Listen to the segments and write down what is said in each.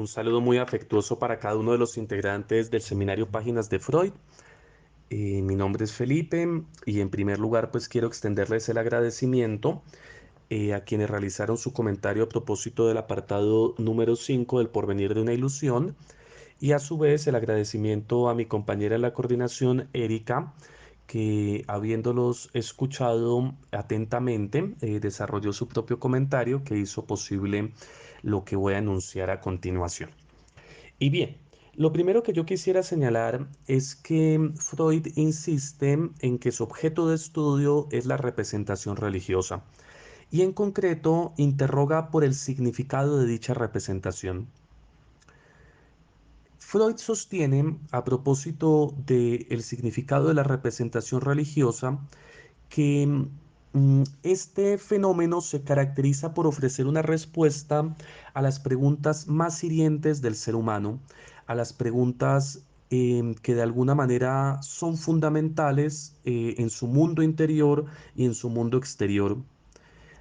Un saludo muy afectuoso para cada uno de los integrantes del seminario Páginas de Freud. Mi nombre es Felipe y en primer lugar pues quiero extenderles el agradecimiento a quienes realizaron su comentario a propósito del apartado número 5 del porvenir de una ilusión y a su vez el agradecimiento a mi compañera en la coordinación, Erika, que habiéndolos escuchado atentamente, desarrolló su propio comentario que hizo posible lo que voy a anunciar a continuación. Y bien, lo primero que yo quisiera señalar es que Freud insiste en que su objeto de estudio es la representación religiosa y en concreto interroga por el significado de dicha representación. Freud sostiene, a propósito del significado de la representación religiosa, que este fenómeno se caracteriza por ofrecer una respuesta a las preguntas más hirientes del ser humano, a las preguntas que de alguna manera son fundamentales en su mundo interior y en su mundo exterior.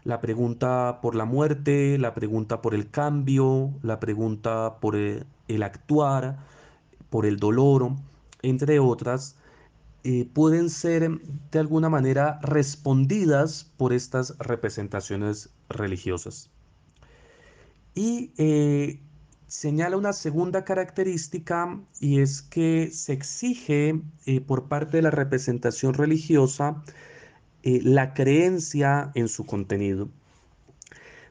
La pregunta por la muerte, la pregunta por el cambio, la pregunta por el actuar, por el dolor, entre otras pueden ser de alguna manera respondidas por estas representaciones religiosas. Y señala una segunda característica y es que se exige por parte de la representación religiosa la creencia en su contenido.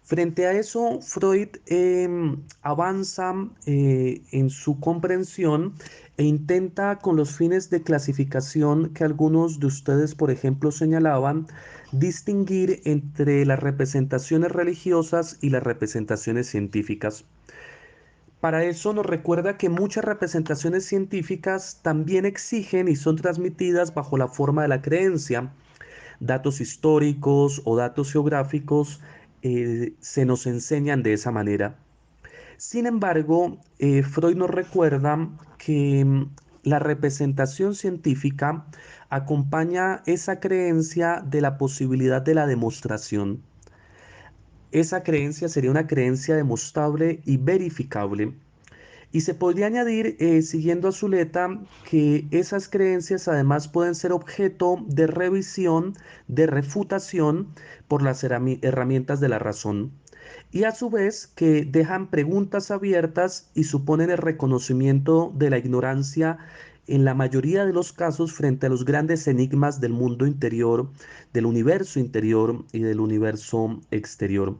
Frente a eso, Freud avanza en su comprensión e intenta, con los fines de clasificación que algunos de ustedes, por ejemplo, señalaban, distinguir entre las representaciones religiosas y las representaciones científicas. Para eso nos recuerda que muchas representaciones científicas también exigen y son transmitidas bajo la forma de la creencia. Datos históricos o datos geográficos se nos enseñan de esa manera. Sin embargo, Freud nos recuerda que la representación científica acompaña esa creencia de la posibilidad de la demostración. Esa creencia sería una creencia demostrable y verificable. Y se podría añadir, siguiendo a Zuleta, que esas creencias además pueden ser objeto de revisión, de refutación por las herramientas de la razón. Y a su vez que dejan preguntas abiertas y suponen el reconocimiento de la ignorancia en la mayoría de los casos frente a los grandes enigmas del mundo interior, del universo interior y del universo exterior.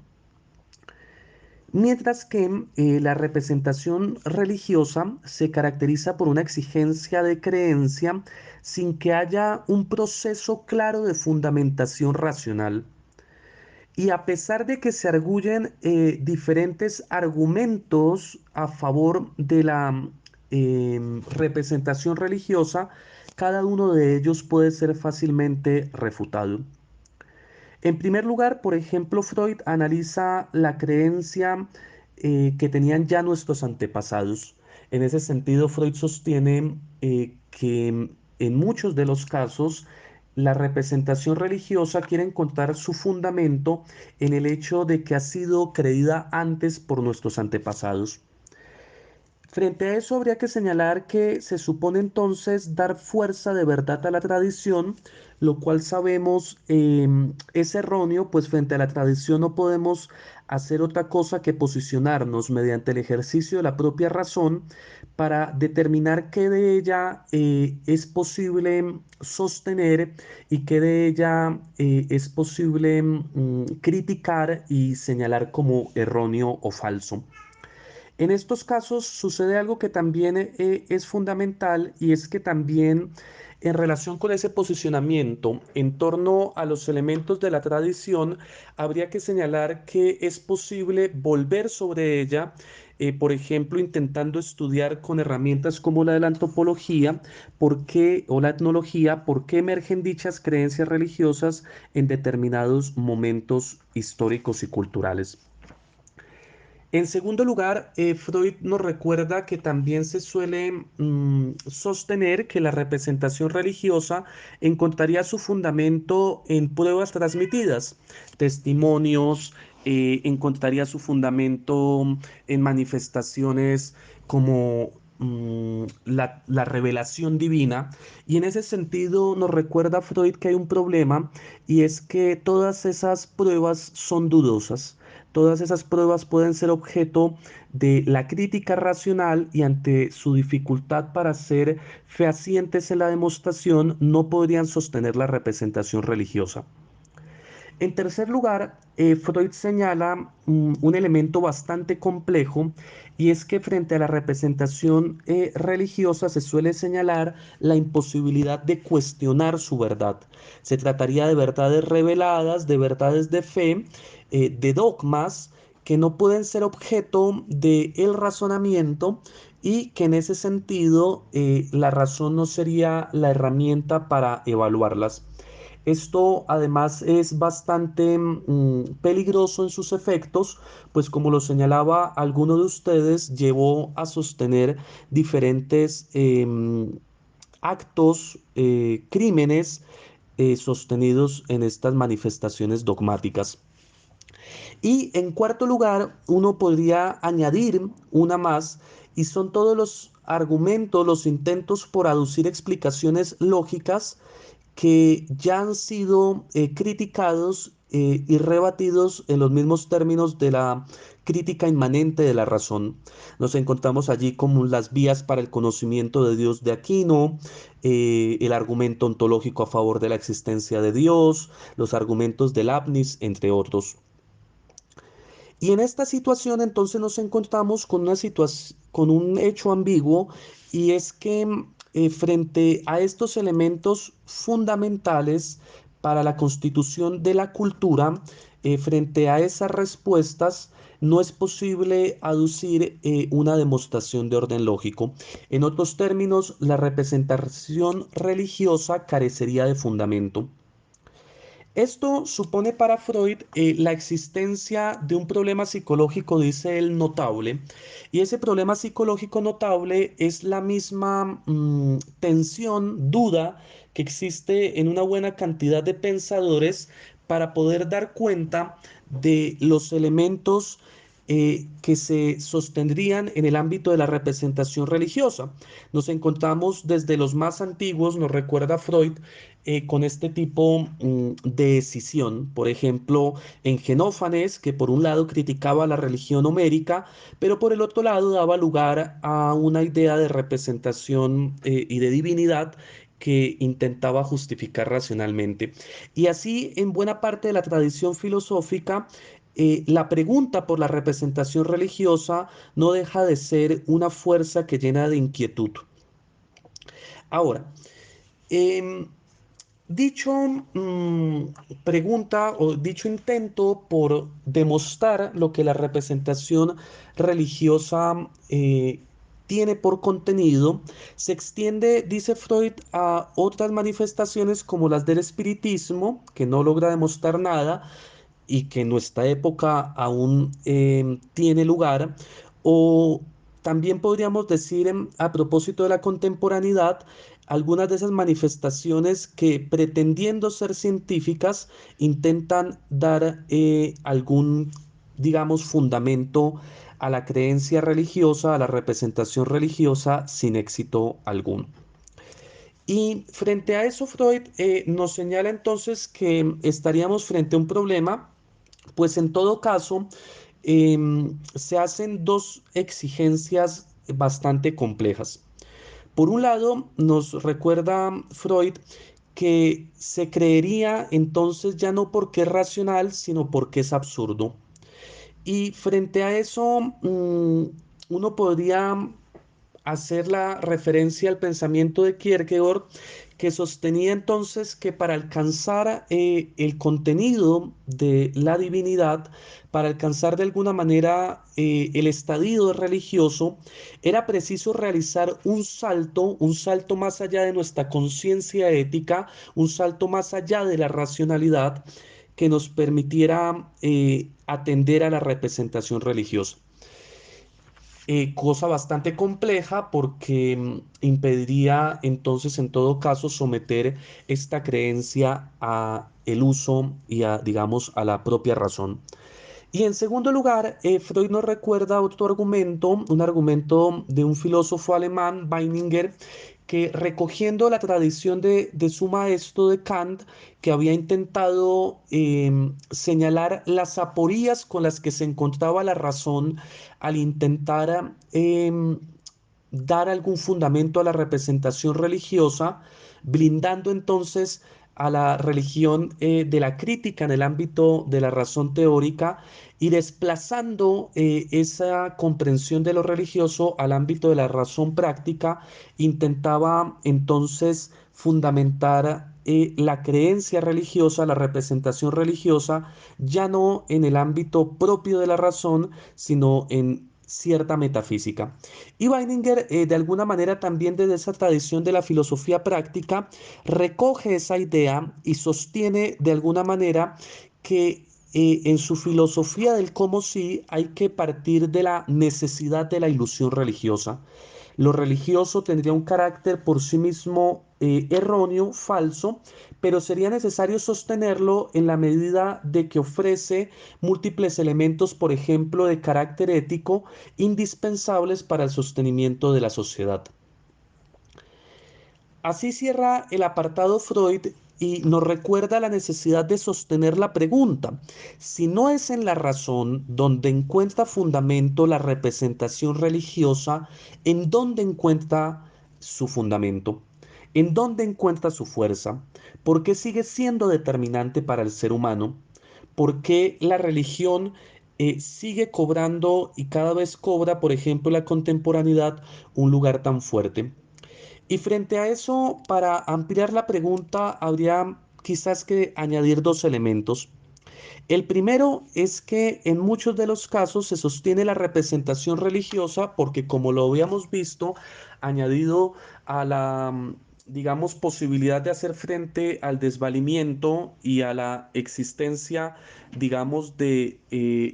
Mientras que la representación religiosa se caracteriza por una exigencia de creencia sin que haya un proceso claro de fundamentación racional. Y a pesar de que se arguyen diferentes argumentos a favor de la representación religiosa, cada uno de ellos puede ser fácilmente refutado. En primer lugar, por ejemplo, Freud analiza la creencia que tenían ya nuestros antepasados. En ese sentido, Freud sostiene que en muchos de los casos la representación religiosa quiere encontrar su fundamento en el hecho de que ha sido creída antes por nuestros antepasados. Frente a eso habría que señalar que se supone entonces dar fuerza de verdad a la tradición, lo cual sabemos es erróneo, pues frente a la tradición no podemos hacer otra cosa que posicionarnos mediante el ejercicio de la propia razón para determinar qué de ella es posible sostener y qué de ella es posible criticar y señalar como erróneo o falso. En estos casos sucede algo que también es fundamental y es que también en relación con ese posicionamiento en torno a los elementos de la tradición, habría que señalar que es posible volver sobre ella, por ejemplo, intentando estudiar con herramientas como la de la antropología, por qué, o la etnología, por qué emergen dichas creencias religiosas en determinados momentos históricos y culturales. En segundo lugar, Freud nos recuerda que también se suele sostener que la representación religiosa encontraría su fundamento en pruebas transmitidas, testimonios, encontraría su fundamento en manifestaciones como la revelación divina. Y en ese sentido nos recuerda Freud que hay un problema y es que todas esas pruebas son dudosas. Todas esas pruebas pueden ser objeto de la crítica racional y ante su dificultad para ser fehacientes en la demostración no podrían sostener la representación religiosa. En tercer lugar, Freud señala un elemento bastante complejo y es que frente a la representación religiosa se suele señalar la imposibilidad de cuestionar su verdad. Se trataría de verdades reveladas, de verdades de fe, de dogmas que no pueden ser objeto de el razonamiento y que en ese sentido la razón no sería la herramienta para evaluarlas. Esto además es bastante peligroso en sus efectos, pues como lo señalaba alguno de ustedes, llevó a sostener diferentes actos, crímenes sostenidos en estas manifestaciones dogmáticas. Y en cuarto lugar, uno podría añadir una más, y son todos los argumentos, los intentos por aducir explicaciones lógicas que ya han sido criticados y rebatidos en los mismos términos de la crítica inmanente de la razón. Nos encontramos allí como las vías para el conocimiento de Dios de Aquino, el argumento ontológico a favor de la existencia de Dios, los argumentos del Leibniz, entre otros. Y en esta situación entonces nos encontramos con una situación, con un hecho ambiguo, y es que frente a estos elementos fundamentales para la constitución de la cultura, frente a esas respuestas, no es posible aducir una demostración de orden lógico. En otros términos, la representación religiosa carecería de fundamento. Esto supone para Freud la existencia de un problema psicológico, dice él, notable, y ese problema psicológico notable es la misma tensión, duda que existe en una buena cantidad de pensadores para poder dar cuenta de los elementos que se sostendrían en el ámbito de la representación religiosa. Nos encontramos desde los más antiguos, nos recuerda Freud, con este tipo de decisión. Por ejemplo, en Genófanes, que por un lado criticaba la religión homérica, pero por el otro lado daba lugar a una idea de representación y de divinidad que intentaba justificar racionalmente. Y así, en buena parte de la tradición filosófica, la pregunta por la representación religiosa no deja de ser una fuerza que llena de inquietud. Ahora, em, dicho pregunta o dicho intento por demostrar lo que la representación religiosa tiene por contenido, se extiende, dice Freud, a otras manifestaciones como las del espiritismo, que no logra demostrar nada y que en nuestra época aún tiene lugar, o también podríamos decir a propósito de la contemporaneidad, algunas de esas manifestaciones que pretendiendo ser científicas intentan dar algún, digamos, fundamento a la creencia religiosa, a la representación religiosa sin éxito alguno. Y frente a eso, Freud nos señala entonces que estaríamos frente a un problema, pues en todo caso, se hacen dos exigencias bastante complejas. Por un lado, nos recuerda Freud que se creería entonces ya no porque es racional, sino porque es absurdo. Y frente a eso, uno podría hacer la referencia al pensamiento de Kierkegaard, que sostenía entonces que para alcanzar el contenido de la divinidad, para alcanzar de alguna manera el estadio religioso, era preciso realizar un salto más allá de nuestra conciencia ética, un salto más allá de la racionalidad que nos permitiera atender a la representación religiosa. Cosa bastante compleja porque impediría entonces en todo caso someter esta creencia a el uso y a, digamos, a la propia razón. Y en segundo lugar, Freud nos recuerda otro argumento, un argumento de un filósofo alemán, Weininger, que recogiendo la tradición de su maestro de Kant, que había intentado señalar las aporías con las que se encontraba la razón al intentar dar algún fundamento a la representación religiosa, blindando entonces a la religión de la crítica en el ámbito de la razón teórica y desplazando esa comprensión de lo religioso al ámbito de la razón práctica, intentaba entonces fundamentar la creencia religiosa, la representación religiosa, ya no en el ámbito propio de la razón, sino en cierta metafísica. Y Weininger, de alguna manera, también desde esa tradición de la filosofía práctica, recoge esa idea y sostiene de alguna manera que en su filosofía del cómo sí hay que partir de la necesidad de la ilusión religiosa. Lo religioso tendría un carácter por sí mismo erróneo, falso, pero sería necesario sostenerlo en la medida de que ofrece múltiples elementos, por ejemplo, de carácter ético, indispensables para el sostenimiento de la sociedad. Así cierra el apartado Freud y nos recuerda la necesidad de sostener la pregunta. Si no es en la razón donde encuentra fundamento la representación religiosa, ¿en dónde encuentra su fundamento? ¿En dónde encuentra su fuerza? ¿Por qué sigue siendo determinante para el ser humano? ¿Por qué la religión sigue cobrando y cada vez cobra, por ejemplo, en la contemporaneidad, un lugar tan fuerte? Y frente a eso, para ampliar la pregunta, habría quizás que añadir dos elementos. El primero es que en muchos de los casos se sostiene la representación religiosa porque, como lo habíamos visto, añadido a la, digamos, posibilidad de hacer frente al desvalimiento y a la existencia, digamos, de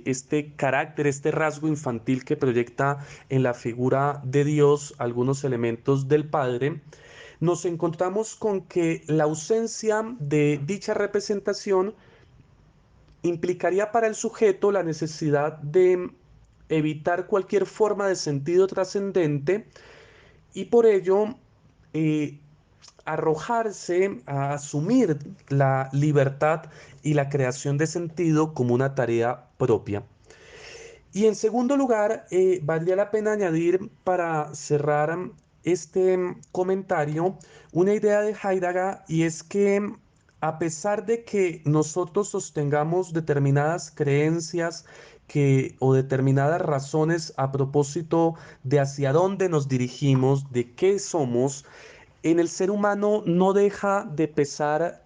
este carácter, este rasgo infantil que proyecta en la figura de Dios algunos elementos del Padre, nos encontramos con que la ausencia de dicha representación implicaría para el sujeto la necesidad de evitar cualquier forma de sentido trascendente y por ello eh, arrojarse a asumir la libertad y la creación de sentido como una tarea propia. Y en segundo lugar, valdría la pena añadir para cerrar este comentario una idea de Heidegger y es que a pesar de que nosotros sostengamos determinadas creencias o determinadas razones a propósito de hacia dónde nos dirigimos, de qué somos, en el ser humano no deja de pesar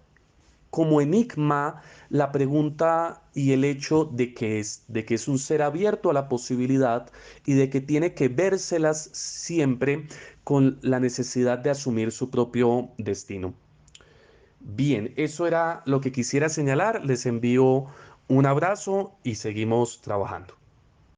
como enigma la pregunta y el hecho de que es un ser abierto a la posibilidad y de que tiene que vérselas siempre con la necesidad de asumir su propio destino. Bien, eso era lo que quisiera señalar. Les envío un abrazo y seguimos trabajando.